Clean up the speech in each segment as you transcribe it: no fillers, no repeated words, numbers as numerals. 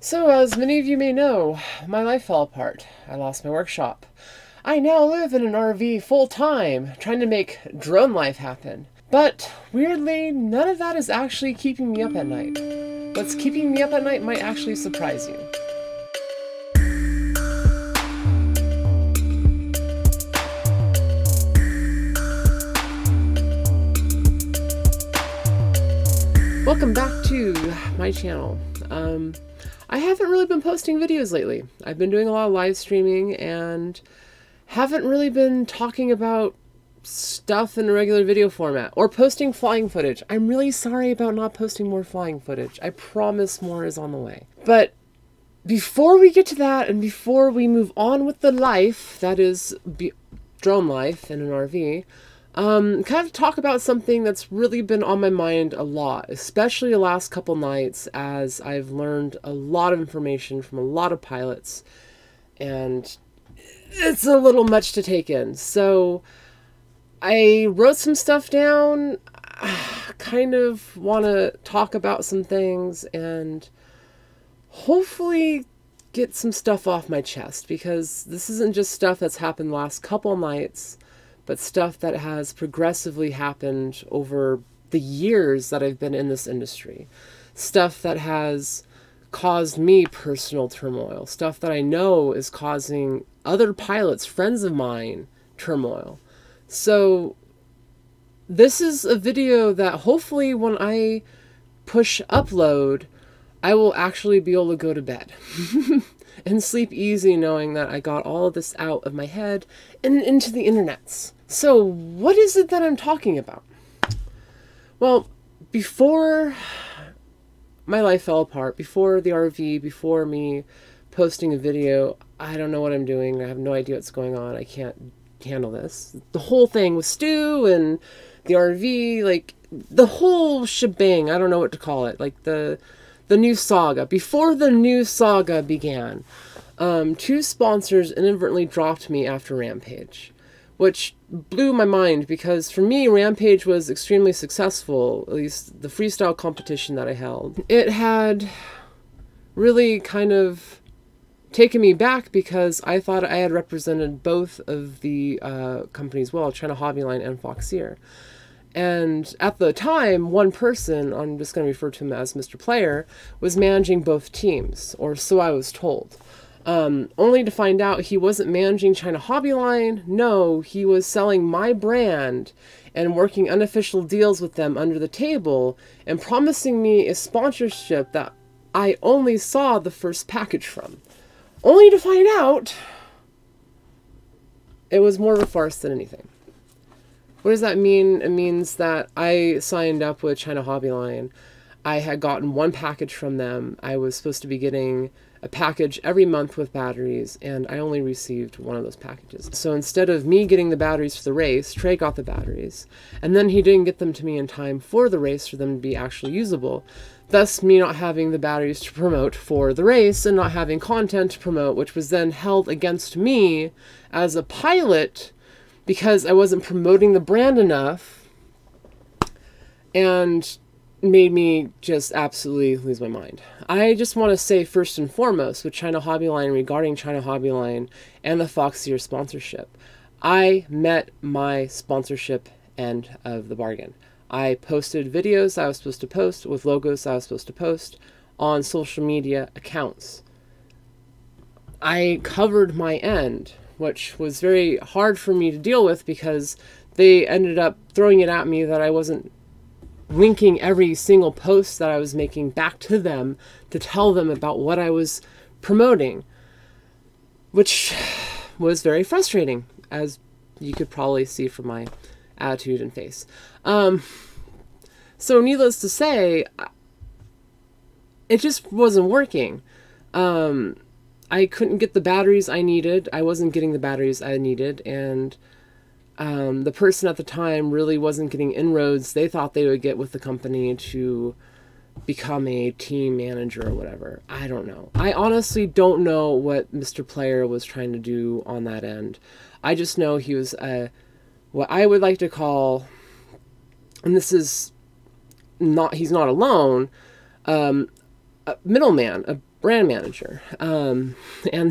So, as many of you may know, my life fell apart. I lost my workshop. I now live in an RV full-time, trying to make drone life happen. But, weirdly, none of that is actually keeping me up at night. What's keeping me up at night might actually surprise you. Welcome back to my channel. I haven't really been posting videos lately. I've been doing a lot of live streaming and haven't really been talking about stuff in a regular video format or posting flying footage. I'm really sorry about not posting more flying footage. I promise more is on the way. But before we get to that and before we move on with the life that is drone life in an RV, kind of talk about something that's really been on my mind a lot, especially the last couple nights, as I've learned a lot of information from a lot of pilots, and it's a little much to take in. So I wrote some stuff down, kind of want to talk about some things and hopefully get some stuff off my chest, because this isn't just stuff that's happened the last couple nights, but stuff that has progressively happened over the years that I've been in this industry. Stuff that has caused me personal turmoil. Stuff that I know is causing other pilots, friends of mine, turmoil. So this is a video that hopefully when I push upload, I will actually be able to go to bed and sleep easy knowing that I got all of this out of my head and into the internets. So what is it that I'm talking about? Well, before my life fell apart, before the RV, before me posting a video, I don't know what I'm doing. I have no idea what's going on. I can't handle this. The whole thing with Stu and the RV, like the whole shebang, I don't know what to call it. Like the new saga. Before the new saga began, two sponsors inadvertently dropped me after Rampage, which blew my mind, because for me, Rampage was extremely successful, at least the freestyle competition that I held. It had really kind of taken me back, because I thought I had represented both of the companies well, China Hobbyline and Foxier. And at the time, one person, I'm just going to refer to him as Mr. Player, was managing both teams, or so I was told. Only to find out he wasn't managing China Hobbyline. No, he was selling my brand and working unofficial deals with them under the table and promising me a sponsorship that I only saw the first package from. Only to find out it was more of a farce than anything. What does that mean? It means that I signed up with China Hobbyline. I had gotten one package from them. I was supposed to be getting a package every month with batteries, and I only received one of those packages. So instead of me getting the batteries for the race, Trey got the batteries, and then he didn't get them to me in time for the race for them to be actually usable. Thus, me not having the batteries to promote for the race and not having content to promote, which was then held against me as a pilot because I wasn't promoting the brand enough, and made me just absolutely lose my mind. I just want to say first and foremost with China Hobbyline, regarding China Hobbyline and the Foxier sponsorship, I met my sponsorship end of the bargain. I posted videos I was supposed to post with logos I was supposed to post on social media accounts. I covered my end, which was very hard for me to deal with, because they ended up throwing it at me that I wasn't linking every single post that I was making back to them to tell them about what I was promoting, which was very frustrating, as you could probably see from my attitude and face. So needless to say, it just wasn't working. I couldn't get the batteries I needed. I wasn't getting the batteries I needed, and the person at the time really wasn't getting inroads they thought they would get with the company to become a team manager or whatever. I don't know. I honestly don't know what Mr. Player was trying to do on that end. I just know he was what I would like to call, and this is not, he's not alone, a middleman, brand manager. And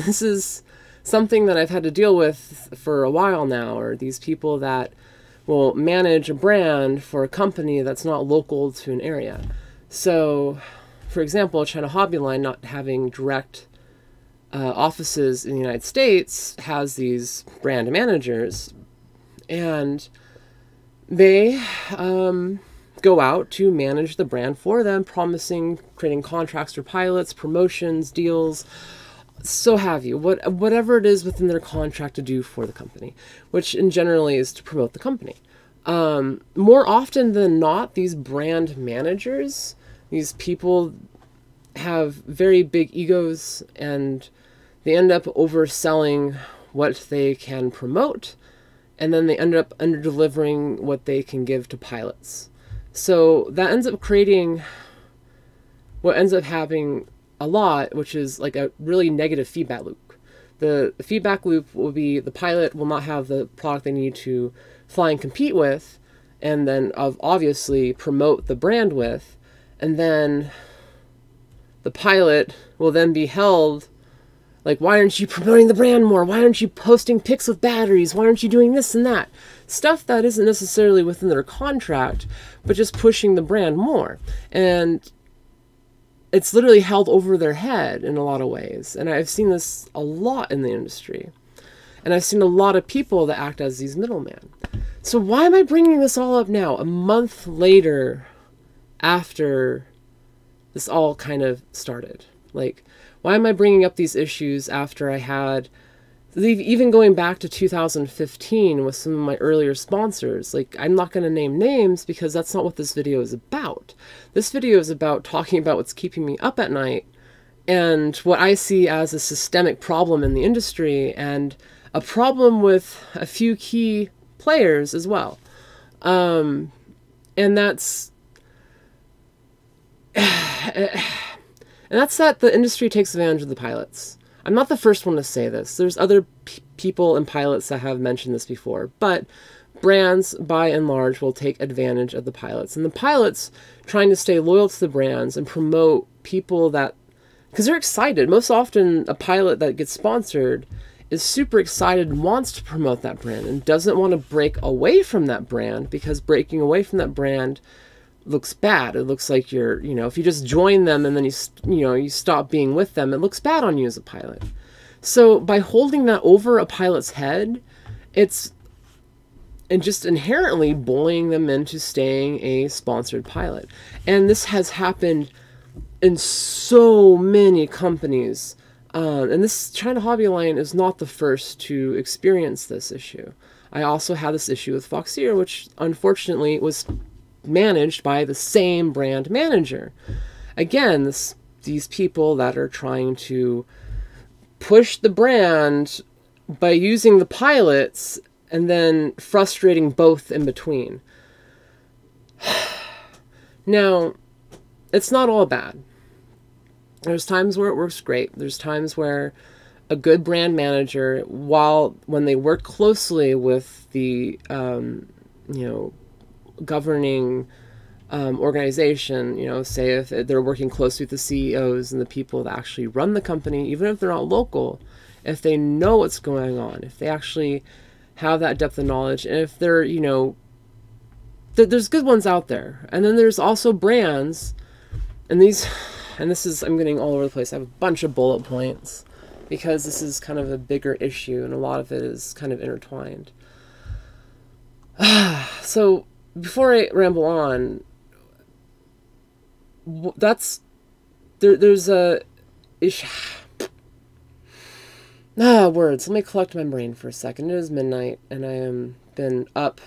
this is something that I've had to deal with for a while now, or these people that will manage a brand for a company that's not local to an area. So, for example, China Hobby Line, not having direct offices in the United States, has these brand managers, and they go out to manage the brand for them, promising, creating contracts or pilots, promotions, deals, so have you, whatever it is within their contract to do for the company, which in generally is to promote the company. More often than not, these brand managers, these people have very big egos, and they end up overselling what they can promote, and then they end up under-delivering what they can give to pilots. So that ends up creating what ends up happening a lot, which is like a really negative feedback loop. The feedback loop will be the pilot will not have the product they need to fly and compete with, and then obviously promote the brand with, and then the pilot will then be held like, why aren't you promoting the brand more? Why aren't you posting pics with batteries? Why aren't you doing this and that? Stuff that isn't necessarily within their contract, but just pushing the brand more. And it's literally held over their head in a lot of ways. And I've seen this a lot in the industry. And I've seen a lot of people that act as these middlemen. So why am I bringing this all up now, a month later after this all kind of started? Like, why am I bringing up these issues after I had, even going back to 2015 with some of my earlier sponsors? Like, I'm not going to name names because that's not what this video is about. This video is about talking about what's keeping me up at night and what I see as a systemic problem in the industry, and a problem with a few key players as well. And that's that the industry takes advantage of the pilots. I'm not the first one to say this. There's other people and pilots that have mentioned this before, but brands, by and large, will take advantage of the pilots. And the pilots trying to stay loyal to the brands and promote people that, because they're excited. Most often, a pilot that gets sponsored is super excited and wants to promote that brand and doesn't want to break away from that brand, because breaking away from that brand looks bad. It looks like you're, if you just join them and then you stop being with them, it looks bad on you as a pilot. So by holding that over a pilot's head, it's just inherently bullying them into staying a sponsored pilot. And this has happened in so many companies. And this China Hobby Line is not the first to experience this issue. I also had this issue with Foxier, which unfortunately was managed by the same brand manager. Again, these people that are trying to push the brand by using the pilots and then frustrating both in between. Now, it's not all bad. There's times where it works great. There's times where a good brand manager, when they work closely with the, governing organization, say if they're working closely with the CEOs and the people that actually run the company, even if they're not local, if they know what's going on, if they actually have that depth of knowledge, and if they're, there's good ones out there. And then there's also brands, and this is, I'm getting all over the place. I have a bunch of bullet points because this is kind of a bigger issue and a lot of it is kind of intertwined. So before I ramble on, there's a words. Let me collect my brain for a second. It is midnight, and I am been up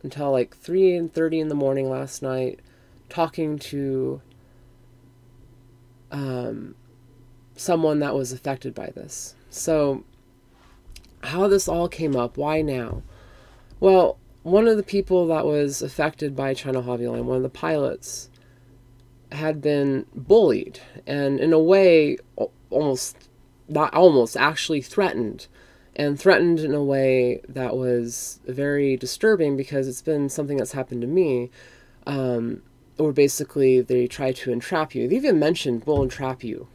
until like 3:30 in the morning last night, talking to someone that was affected by this. So, how this all came up? Why now? Well, one of the people that was affected by China Hobby Line, one of the pilots, had been bullied, and in a way, actually threatened, and threatened in a way that was very disturbing, because it's been something that's happened to me, or basically they try to entrap you. They even mentioned, we'll entrap you.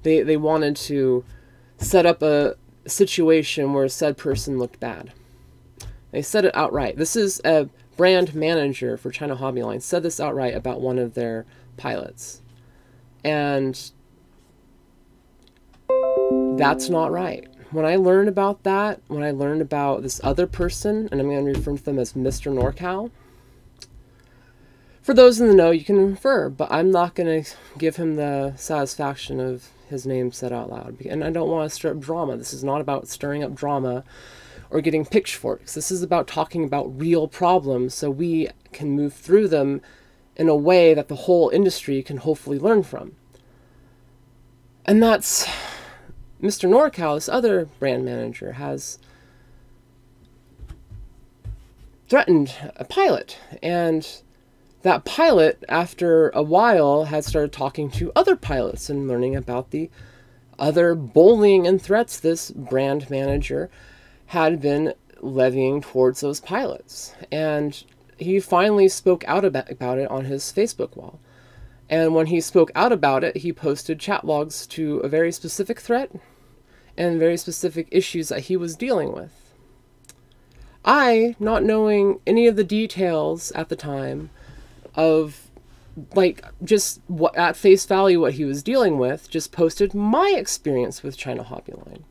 They wanted to set up a situation where said person looked bad. They said it outright. This is a brand manager for China Hobby Line said this outright about one of their pilots. And that's not right. When I learned about that, when I learned about this other person, and I'm going to refer to them as Mr. NorCal, for those in the know, you can infer, but I'm not going to give him the satisfaction of his name said out loud. And I don't want to stir up drama. This is not about stirring up drama or getting pitchforks. This is about talking about real problems so we can move through them in a way that the whole industry can hopefully learn from. And that's Mr. NorCal, this other brand manager, has threatened a pilot. And that pilot, after a while, had started talking to other pilots and learning about the other bullying and threats this brand manager had been levying towards those pilots. And he finally spoke out about it on his Facebook wall. And when he spoke out about it, he posted chat logs to a very specific threat and very specific issues that he was dealing with. I, not knowing any of the details at the time of, like, just what at face value what he was dealing with, just posted my experience with China Hobby Line.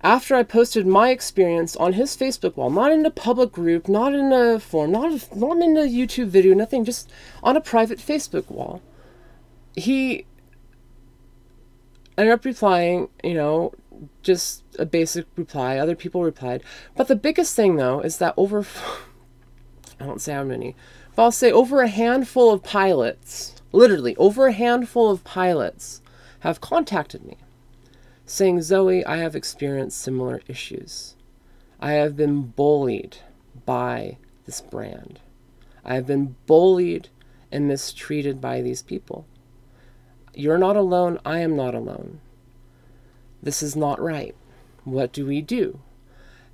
After I posted my experience on his Facebook wall, not in a public group, not in a forum, not in a YouTube video, nothing, just on a private Facebook wall, he ended up replying, you know, just a basic reply. Other people replied. But the biggest thing, though, is that over, I don't say how many, but I'll say over a handful of pilots, literally over a handful of pilots, have contacted me, saying, Zoe, I have experienced similar issues. I have been bullied by this brand. I have been bullied and mistreated by these people. You're not alone. I am not alone. This is not right. What do we do?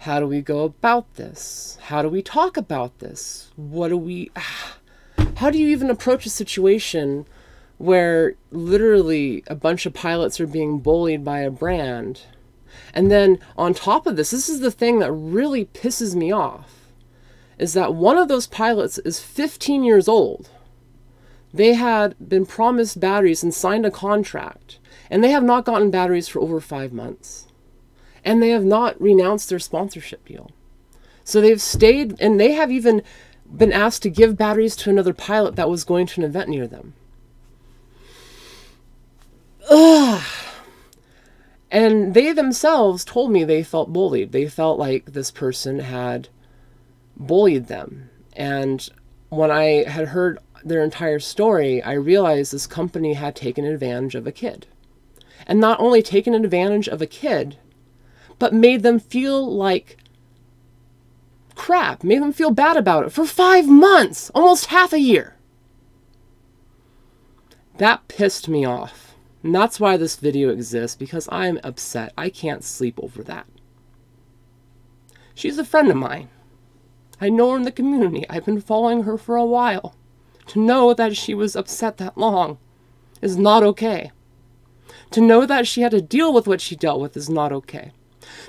How do we go about this? How do we talk about this? How do you even approach a situation where literally a bunch of pilots are being bullied by a brand? And then on top of this is the thing that really pisses me off, is that one of those pilots is 15 years old. They had been promised batteries and signed a contract, and they have not gotten batteries for over 5 months. And they have not renounced their sponsorship deal. So they've stayed, and they have even been asked to give batteries to another pilot that was going to an event near them. Ugh. And they themselves told me they felt bullied. They felt like this person had bullied them. And when I had heard their entire story, I realized this company had taken advantage of a kid. And not only taken advantage of a kid, but made them feel like crap, made them feel bad about it for 5 months, almost half a year. That pissed me off. And that's why this video exists, because I'm upset. I can't sleep over that. She's a friend of mine. I know her in the community. I've been following her for a while. To know that she was upset that long is not okay. To know that she had to deal with what she dealt with is not okay.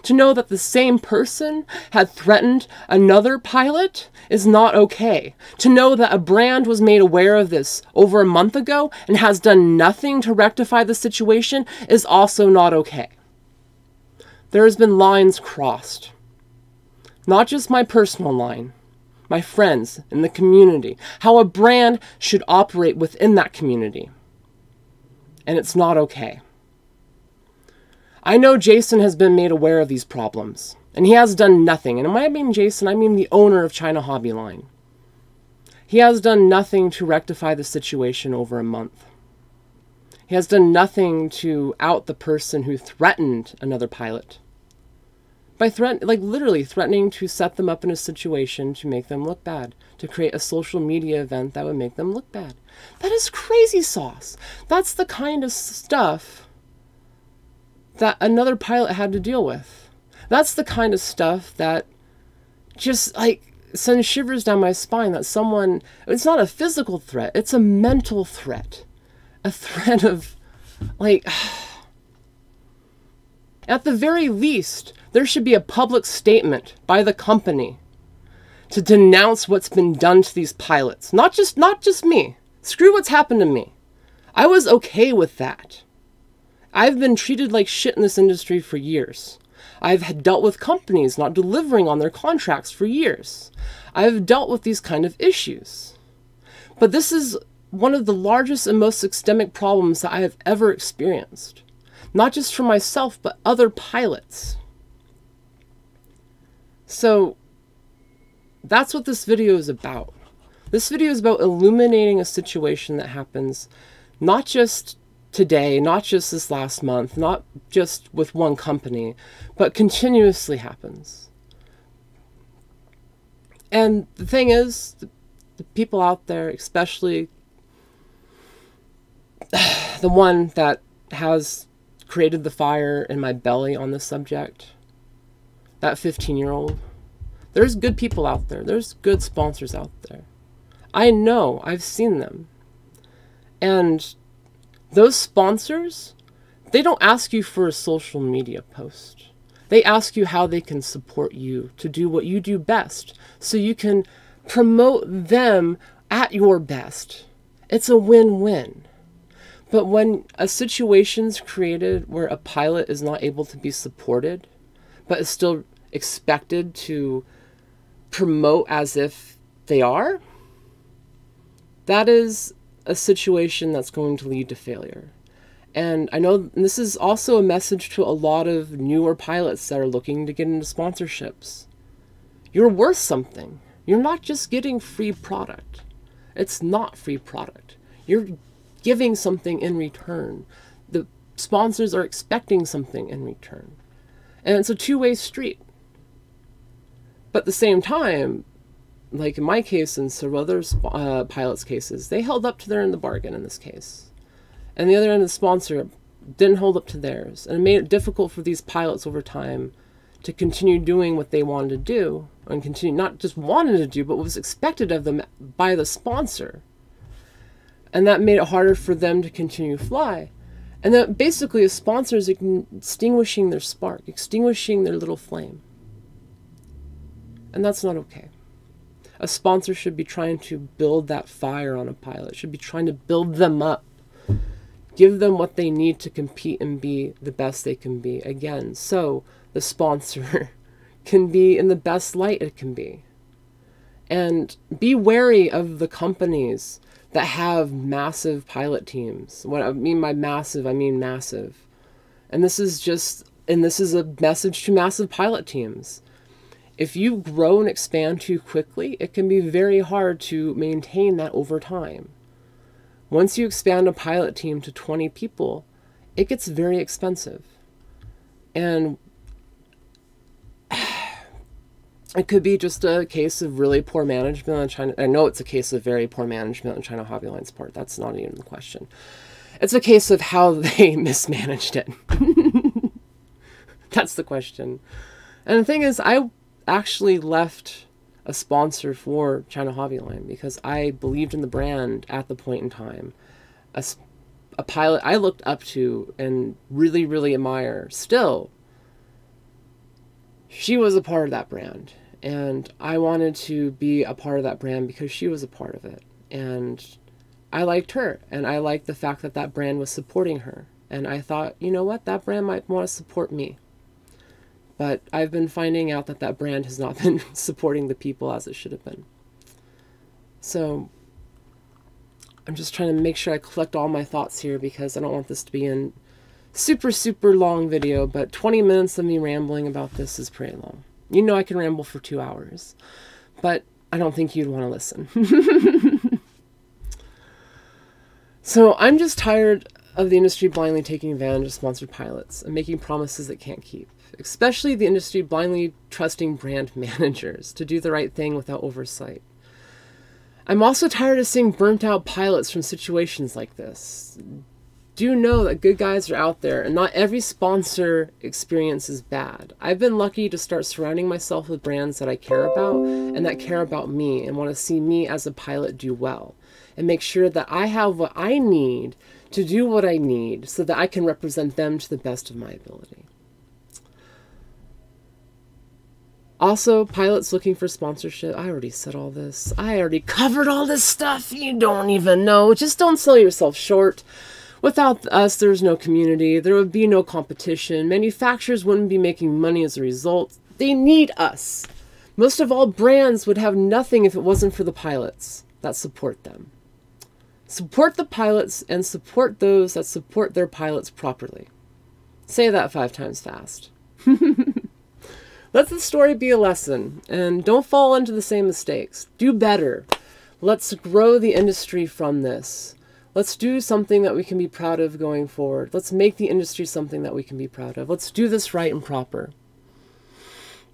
To know that the same person had threatened another pilot is not okay. To know that a brand was made aware of this over a month ago and has done nothing to rectify the situation is also not okay. There has been lines crossed. Not just my personal line, my friends in the community, how a brand should operate within that community. And it's not okay. I know Jason has been made aware of these problems, and he has done nothing. And when I mean Jason, I mean the owner of China Hobby Line. He has done nothing to rectify the situation over a month. He has done nothing to out the person who threatened another pilot. By literally threatening to set them up in a situation to make them look bad, to create a social media event that would make them look bad. That is crazy sauce. That's the kind of stuff that another pilot had to deal with. That's the kind of stuff that just like sends shivers down my spine, that someone, it's not a physical threat, it's a mental threat. A threat of Like, at the very least, there should be a public statement by the company to denounce what's been done to these pilots. Not just me. Screw what's happened to me. I was okay with that. I've been treated like shit in this industry for years. I've dealt with companies not delivering on their contracts for years. I've dealt with these kind of issues. But this is one of the largest and most systemic problems that I have ever experienced. Not just for myself, but other pilots. So that's what this video is about. This video is about illuminating a situation that happens not just today, not just this last month, not just with one company, but continuously happens. And the thing is, the people out there, especially the one that has created the fire in my belly on this subject, that 15-year-old, there's good people out there. There's good sponsors out there. I know, I've seen them. And those sponsors, they don't ask you for a social media post. They ask you how they can support you to do what you do best, so you can promote them at your best. It's a win-win. But when a situation's created where a pilot is not able to be supported, but is still expected to promote as if they are, that is a situation that's going to lead to failure. And I know this is also a message to a lot of newer pilots that are looking to get into sponsorships. You're worth something. You're not just getting free product. It's not free product. You're giving something in return. The sponsors are expecting something in return. And it's a two-way street. But at the same time, like in my case and several other pilots' cases, they held up to their end of the bargain in this case. And the other end of the sponsor didn't hold up to theirs. And it made it difficult for these pilots over time to continue doing what they wanted to do, and continue not just wanted to do, but what was expected of them by the sponsor. And that made it harder for them to continue to fly. And that basically a sponsor is extinguishing their spark, extinguishing their little flame. And that's not okay. A sponsor should be trying to build that fire on a pilot, should be trying to build them up, give them what they need to compete and be the best they can be. Again, so the sponsor can be in the best light it can be. And be wary of the companies that have massive pilot teams. What I mean by massive, I mean massive. And this is a message to massive pilot teams. If you grow and expand too quickly, it can be very hard to maintain that over time. Once you expand a pilot team to 20 people, it gets very expensive. And it could be just a case of really poor management on China. I know it's a case of very poor management on China Hobby Line's part. That's not even the question. It's a case of how they mismanaged it. That's the question. And the thing is, I actually left a sponsor for China Hobby Line because I believed in the brand at the point in time. A pilot I looked up to and really, really admire still, she was a part of that brand. And I wanted to be a part of that brand because she was a part of it. And I liked her. And I liked the fact that that brand was supporting her. And I thought, you know what? That brand might want to support me. But I've been finding out that that brand has not been supporting the people as it should have been. So I'm just trying to make sure I collect all my thoughts here because I don't want this to be a super, super long video. But 20 minutes of me rambling about this is pretty long. You know I can ramble for 2 hours. But I don't think you'd want to listen. So I'm just tired of the industry blindly taking advantage of sponsored pilots and making promises it can't keep. Especially the industry blindly trusting brand managers to do the right thing without oversight. I'm also tired of seeing burnt out pilots from situations like this. Do know that good guys are out there and not every sponsor experience is bad. I've been lucky to start surrounding myself with brands that I care about and that care about me and want to see me as a pilot do well and make sure that I have what I need to do what I need so that I can represent them to the best of my ability. Also, pilots looking for sponsorship. I already said all this. I already covered all this stuff. You don't even know. Just don't sell yourself short. Without us, there's no community. There would be no competition. Manufacturers wouldn't be making money as a result. They need us. Most of all, brands would have nothing if it wasn't for the pilots that support them. Support the pilots and support those that support their pilots properly. Say that 5 times fast. Let the story be a lesson, and don't fall into the same mistakes. Do better. Let's grow the industry from this. Let's do something that we can be proud of going forward. Let's make the industry something that we can be proud of. Let's do this right and proper.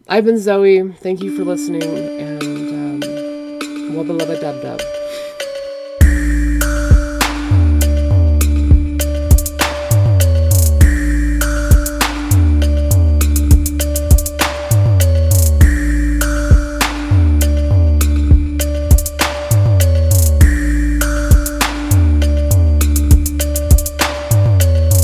I've been Zoe. Thank you for listening, and well, beloved dub dub.